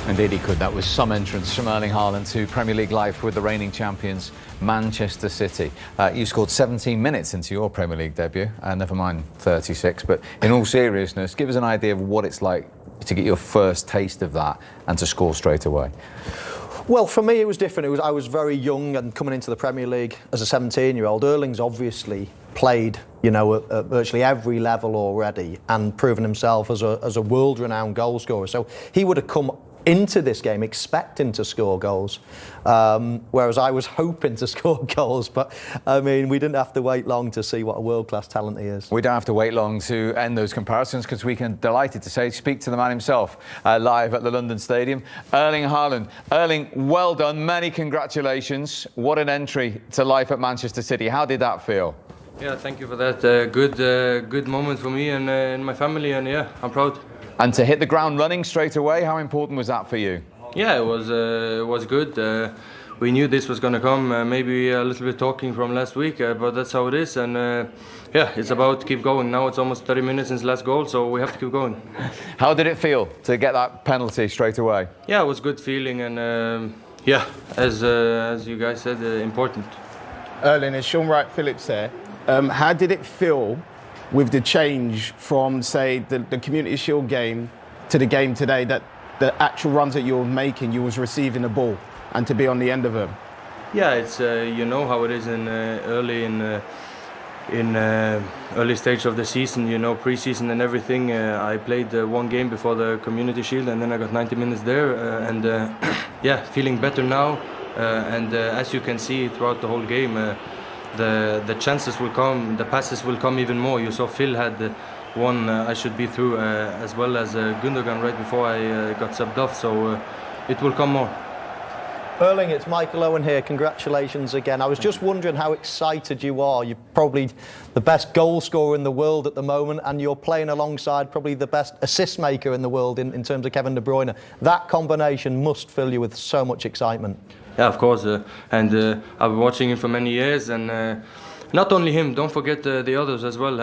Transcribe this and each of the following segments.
Indeed he could. That was some entrance from Erling Haaland to Premier League life with the reigning champions, Manchester City. You scored 17 minutes into your Premier League debut, never mind 36, but in all seriousness, give us an idea of what it's like to get your first taste of that and to score straight away. Well, for me it was different. I was very young and coming into the Premier League as a 17-year-old. Erling's obviously played, you know, at virtually every level already and proven himself as a world-renowned goal scorer. So he would have come into this game expecting to score goals, whereas I was hoping to score goals. But I mean, we didn't have to wait long to see what a world-class talent he is. We don't have to wait long to end those comparisons, because we can, delighted to say, speak to the man himself live at the London Stadium, Erling Haaland. Erling, well done, many congratulations. What an entry to life at Manchester City. How did that feel? Yeah, thank you for that. Good moment for me and my family, and yeah, I'm proud. And to hit the ground running straight away, how important was that for you? Yeah, it was good. We knew this was going to come. Maybe a little bit talking from last week, but that's how it is. And yeah, it's about to keep going. Now it's almost 30 minutes since last goal, so we have to keep going. How did it feel to get that penalty straight away? Yeah, it was good feeling, and yeah, as you guys said, important. Erling, it's Sean Wright-Phillips here. How did it feel with the change from, say, the Community Shield game to the game today, that the actual runs that you were making, you was receiving the ball and to be on the end of them? Yeah, it's you know how it is in early stage of the season, you know, pre-season and everything. I played one game before the Community Shield, and then I got 90 minutes there, and yeah, feeling better now. And as you can see throughout the whole game, the chances will come, the passes will come even more. You saw Phil had one I should be through, as well as Gundogan right before I got subbed off, so it will come more. Erling, it's Michael Owen here. Congratulations again. I was just wondering how excited you are. You're probably the best goal scorer in the world at the moment, and you're playing alongside probably the best assist maker in the world in terms of Kevin De Bruyne. That combination must fill you with so much excitement. Yeah, of course, and I've been watching him for many years, and not only him, don't forget the others as well.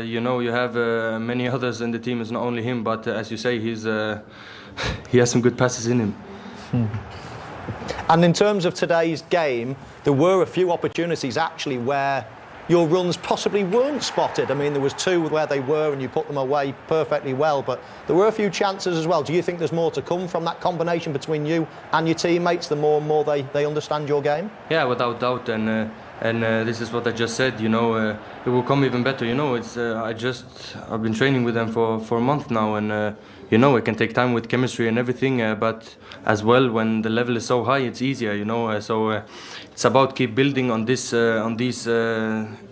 You know, you have many others in the team. It's not only him, but as you say, he has some good passes in him. And in terms of today's game, there were a few opportunities actually where your runs possibly weren't spotted. I mean, there was two where they were and you put them away perfectly well, but there were a few chances as well. Do you think there's more to come from that combination between you and your teammates, the more and more they understand your game? Yeah, without doubt, and this is what I just said, you know, it will come even better, you know. It's I've been training with them for a month now, and you know, it can take time with chemistry and everything, but as well, when the level is so high, it's easier, you know. So it's about keep building on this, on these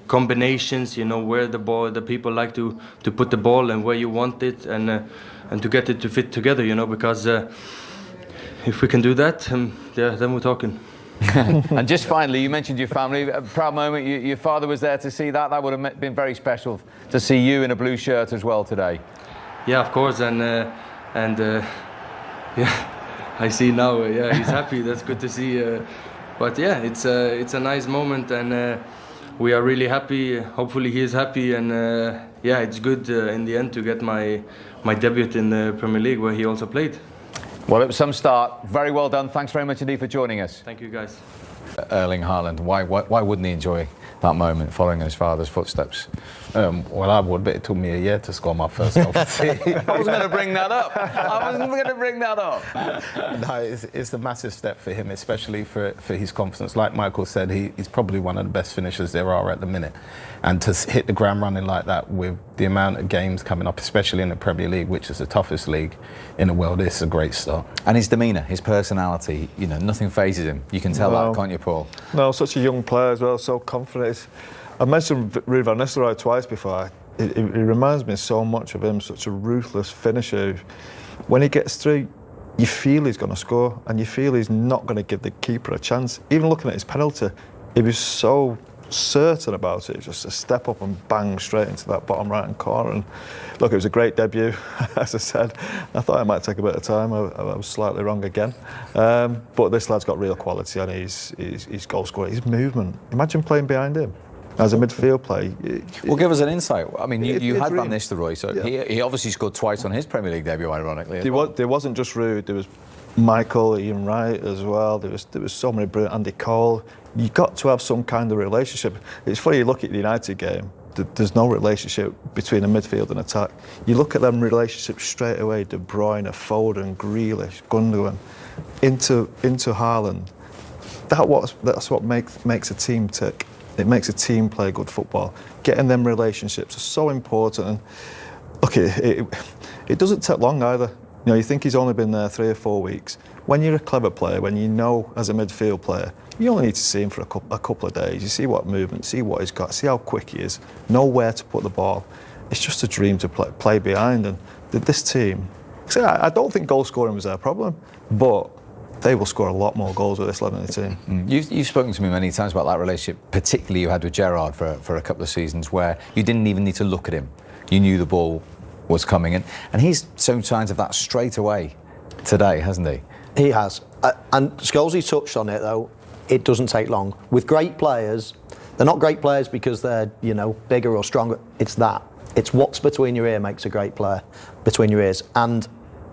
combinations, you know, where the people like to put the ball and where you want it, and to get it to fit together, you know, because if we can do that, yeah, then we're talking. And just finally, you mentioned your family. A proud moment. Your father was there to see that. That would have been very special to see you in a blue shirt as well today. Yeah, of course, and yeah, I see now. Yeah, he's happy. That's good to see. But yeah, it's a nice moment, and we are really happy. Hopefully, he is happy, and yeah, it's good in the end to get my debut in the Premier League, where he also played. Well, it was some start. Very well done. Thanks very much indeed for joining us. Thank you, guys. Erling Haaland, why wouldn't he enjoy that moment, following his father's footsteps? Well, I would, but it took me a year to score my first goal. I wasn't going to bring that up. No, it's a massive step for him, especially for his confidence. Like Michael said, he's probably one of the best finishers there are at the minute. And to hit the ground running like that with the amount of games coming up, especially in the Premier League, which is the toughest league in the world, it's a great start. And his demeanour, his personality, you know, nothing phases him. You can tell that, can't you, Paul? No, such a young player as well, so confident. I mentioned Ruud van Nistelrooy twice before. It reminds me so much of him, such a ruthless finisher. When he gets through, you feel he's going to score, and you feel he's not going to give the keeper a chance. Even looking at his penalty, he was so certain about it, just a step up and bang straight into that bottom right hand corner. And look, it was a great debut. As I said, I thought it might take a bit of time. I was slightly wrong again, but this lad's got real quality, and his goal scoring, his movement. Imagine playing behind him as a midfield play. Well, give us an insight. I mean, you had really, Van Nistelrooy, so yeah. he obviously scored twice on his Premier League debut, ironically. There wasn't just Ruud. There was Michael, Ian Wright as well. There was so many brilliant. Andy Cole. You got to have some kind of relationship. It's funny, you look at the United game. There's no relationship between a midfield and attack. You look at them relationships straight away. De Bruyne, Foden, Grealish, Gundogan, into Haaland. That's what makes a team tick. It makes a team play good football. Getting them relationships are so important. And look, it doesn't take long either. You know, you think he's only been there 3 or 4 weeks. When you're a clever player, when you know as a midfield player, you only need to see him for a couple of days. You see what movement, see what he's got, see how quick he is, know where to put the ball. It's just a dream to play behind. And this team, I don't think goal scoring was their problem, but they will score a lot more goals with this level of the team. You've spoken to me many times about that relationship, particularly you had with Gerrard for a couple of seasons, where you didn't even need to look at him. You knew the ball was coming in. And he's shown signs of that straight away today, hasn't he? He has. And Scholesy touched on it, though. It doesn't take long. With great players, they're not great players because they're, you know, bigger or stronger. It's that. It's what's between your ear makes a great player, between your ears. And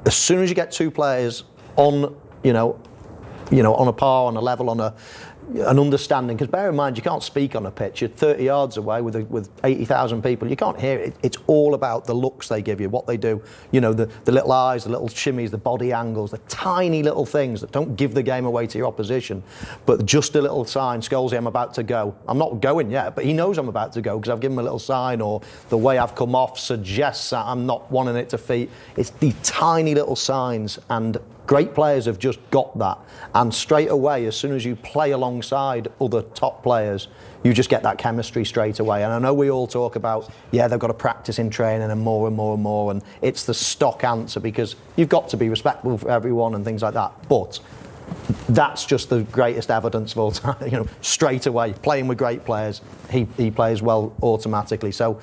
as soon as you get two players on, on a par, on a level, on an understanding, because bear in mind, you can't speak on a pitch. You're 30 yards away with 80,000 people. You can't hear it. It's all about the looks they give you, what they do. You know, the little eyes, the little shimmies, the body angles, the tiny little things that don't give the game away to your opposition, but just a little sign. Scholesy, I'm about to go. I'm not going yet, but he knows I'm about to go because I've given him a little sign, or the way I've come off suggests that I'm not wanting it to feet. It's the tiny little signs, and great players have just got that. And straight away, as soon as you play alongside other top players, you just get that chemistry straight away. And I know we all talk about, they've got to practice in training and more and more and more, and it's the stock answer because you've got to be respectful for everyone and things like that. But that's just the greatest evidence of all time. Straight away, playing with great players, he plays well automatically. So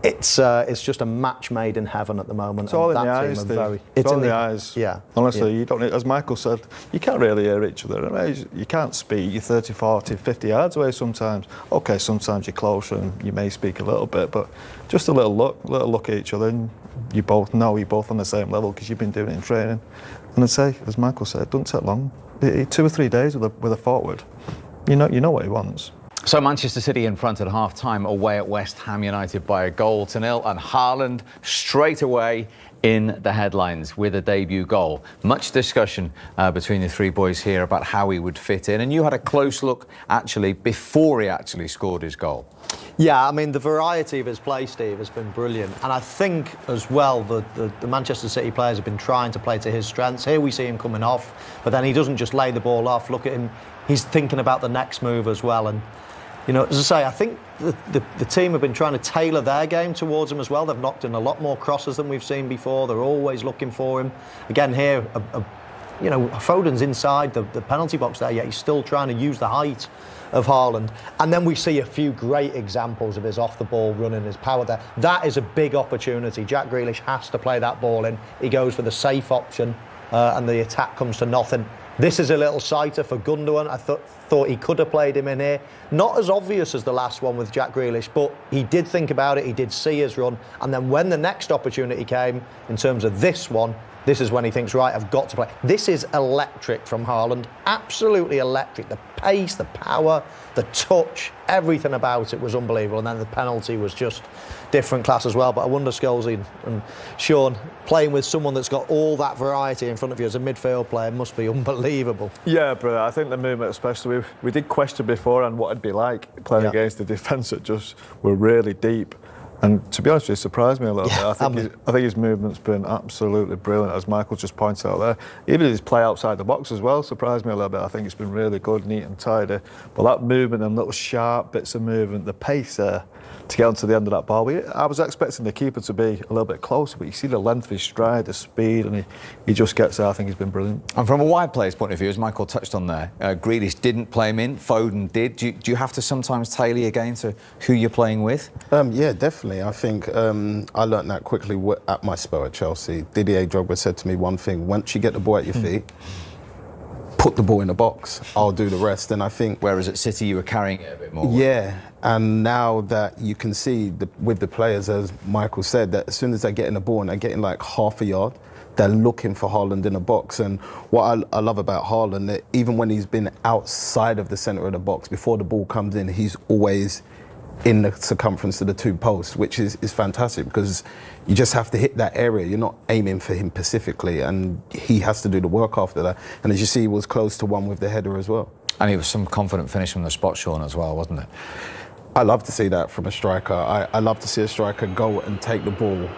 it's just a match made in heaven at the moment. It's all in the eyes, Steve. It's all in the eyes. Yeah. Honestly, you don't. As Michael said, you can't really hear each other. You can't speak. You're 30, 40, 50 yards away sometimes. Okay, sometimes you're closer and you may speak a little bit, but just a little look at each other, and you both know you're both on the same level because you've been doing it in training. And I'd say, as Michael said, it doesn't take long. 2 or 3 days with a forward, you know what he wants. So Manchester City in front at half-time away at West Ham United by 1-0, and Haaland straight away in the headlines with a debut goal. Much discussion between the three boys here about how he would fit in, and you had a close look actually before he actually scored his goal. Yeah, I mean, the variety of his play, Steve, has been brilliant. And I think as well the Manchester City players have been trying to play to his strengths. Here we see him coming off, but then he doesn't just lay the ball off. Look at him, he's thinking about the next move as well. And as I say, I think the team have been trying to tailor their game towards him as well. They've knocked in a lot more crosses than we've seen before. They're always looking for him. Again, here, Foden's inside the penalty box there, yet he's still trying to use the height of Haaland. And then we see a few great examples of his off-the-ball running, his power there. That is a big opportunity. Jack Grealish has to play that ball in. He goes for the safe option, and the attack comes to nothing. This is a little sighter for Gundogan. I thought he could have played him in here. Not as obvious as the last one with Jack Grealish, but he did think about it, he did see his run, and then when the next opportunity came, in terms of this one, this is when he thinks, right, I've got to play. This is electric from Haaland, absolutely electric. The pace, the power, the touch, everything about it was unbelievable, and then the penalty was just different class as well. But I wonder, Scholesy and Sean, playing with someone that's got all that variety in front of you as a midfield player must be unbelievable. Yeah, but I think the movement especially, we did question before on what it'd be like playing against the defence that just were really deep. And to be honest, it surprised me a little bit. I think his movement's been absolutely brilliant, as Michael just pointed out there. Even his play outside the box as well surprised me a little bit. I think it's been really good, neat and tidy. But that movement and little sharp bits of movement, the pace there to get onto the end of that ball. I was expecting the keeper to be a little bit closer, but you see the length of his stride, the speed, and he just gets there. I think he's been brilliant. And from a wide player's point of view, as Michael touched on there, Grealish didn't play him in, Foden did. Do you have to sometimes tailor your game to who you're playing with? Yeah, definitely. I think I learnt that quickly at my spell at Chelsea. Didier Drogba said to me one thing: once you get the ball at your feet, put the ball in the box, I'll do the rest. And I think... Whereas at City you were carrying it a bit more. Yeah, and now that you can see with the players, as Michael said, that as soon as they get in the ball and they're getting like half a yard, they're looking for Haaland in a box. And what I love about Haaland, that even when he's been outside of the centre of the box, before the ball comes in, he's always in the circumference of the 2 posts, which is fantastic, because you just have to hit that area. You're not aiming for him specifically, and he has to do the work after that. And as you see, he was close to one with the header as well. And he was some confident finish from the spot, Sean, as well, wasn't it? I love to see that from a striker. I love to see a striker go and take the ball.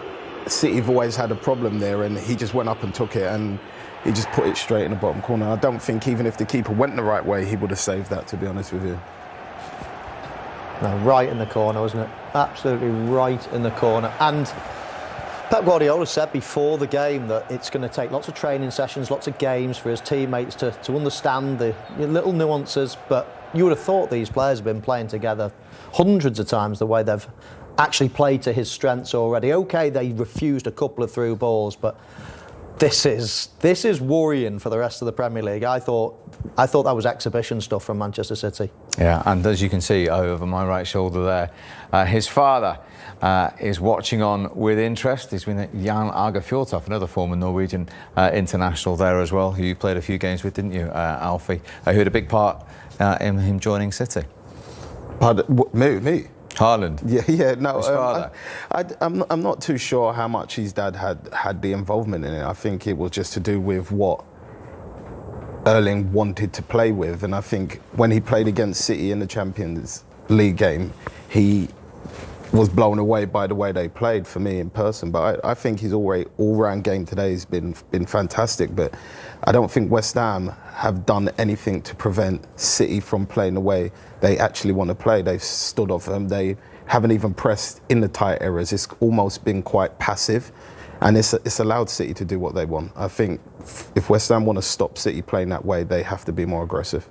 City have always had a problem there, and he just went up and took it, and he just put it straight in the bottom corner. I don't think even if the keeper went the right way, he would have saved that, to be honest with you. No, right in the corner, wasn't it? Absolutely right in the corner. And Pep Guardiola said before the game that it's going to take lots of training sessions, lots of games for his teammates to understand the little nuances, but you would have thought these players have been playing together hundreds of times the way they've actually played to his strengths already. OK, they refused a couple of through balls, but this is worrying for the rest of the Premier League. I thought that was exhibition stuff from Manchester City. Yeah, and as you can see over my right shoulder there, his father is watching on with interest. He's been Jan Åge Fjørtoft, another former Norwegian international there as well, who you played a few games with, didn't you, Alfie? Who had a big part in him joining City. Pardon, me? Haaland. Yeah, no. His father. I'm not too sure how much his dad had the involvement in it. I think it was just to do with what Erling wanted to play with, and I think when he played against City in the Champions League game, he was blown away by the way they played, for me in person. But I think his all-round game today has been fantastic. But I don't think West Ham have done anything to prevent City from playing the way they actually want to play. They've stood off them. They haven't even pressed in the tight areas. It's almost been quite passive, and it's allowed City to do what they want. I think if West Ham want to stop City playing that way, they have to be more aggressive.